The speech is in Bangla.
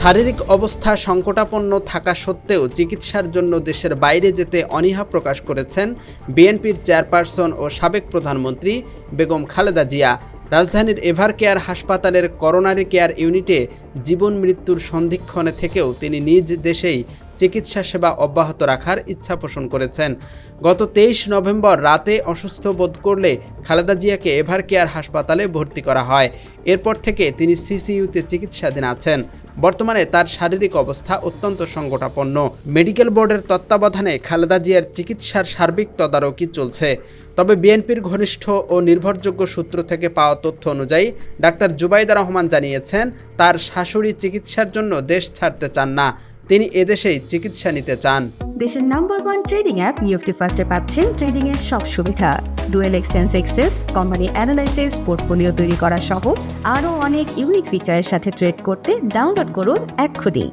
শারীরিক অবস্থা সংকটাপন্ন থাকা সত্ত্বেও চিকিৎসার জন্য দেশের বাইরে যেতে অনীহা প্রকাশ করেছেন বিএনপির চেয়ারপারসন ও সাবেক প্রধানমন্ত্রী বেগম খালেদা জিয়া। রাজধানীর এভারকেয়ার হাসপাতালের করোনারি কেয়ার ইউনিটে জীবন মৃত্যুর সন্ধিক্ষণে থেকেও তিনি নিজ দেশেই চিকিৎসা সেবা অব্যাহত রাখার ইচ্ছা পোষণ করেছেন। গত 23 নভেম্বর রাতে অসুস্থ বোধ করলে খালেদা জিয়াকে এভারকেয়ার হাসপাতালে ভর্তি করা হয়। এরপর থেকে তিনি সিসিইউতে চিকিৎসাধীন আছেন। বর্তমানে তার শারীরিক অবস্থা অত্যন্ত সংকটাপন্ন। মেডিকেল বোর্ডের তত্ত্বাবধানে খালেদা জিয়ার চিকিৎসার সার্বিক তদারকি চলছে। তবে বিএনপির ঘনিষ্ঠ ও নির্ভরযোগ্য সূত্র থেকে পাওয়া তথ্য অনুযায়ী ডাক্তার জুবাইদা রহমান জানিয়েছেন, তার শাশুড়ি চিকিৎসার জন্য দেশ ছাড়তে চান না, তিনি এদেশেই চিকিৎসা নিতে চান। দেশের নাম্বার 1 ট্রেডিং অ্যাপ নিফটি ফার্স্টে পাচ্ছেন ট্রেডিং এর সব সুবিধা, dual exchange access, company analysis, portfolio তৈরি করা সহ আরও অনেক ইউনিক ফিচারের সাথে ট্রেড করতে ডাউনলোড করুন এক্ষুনি।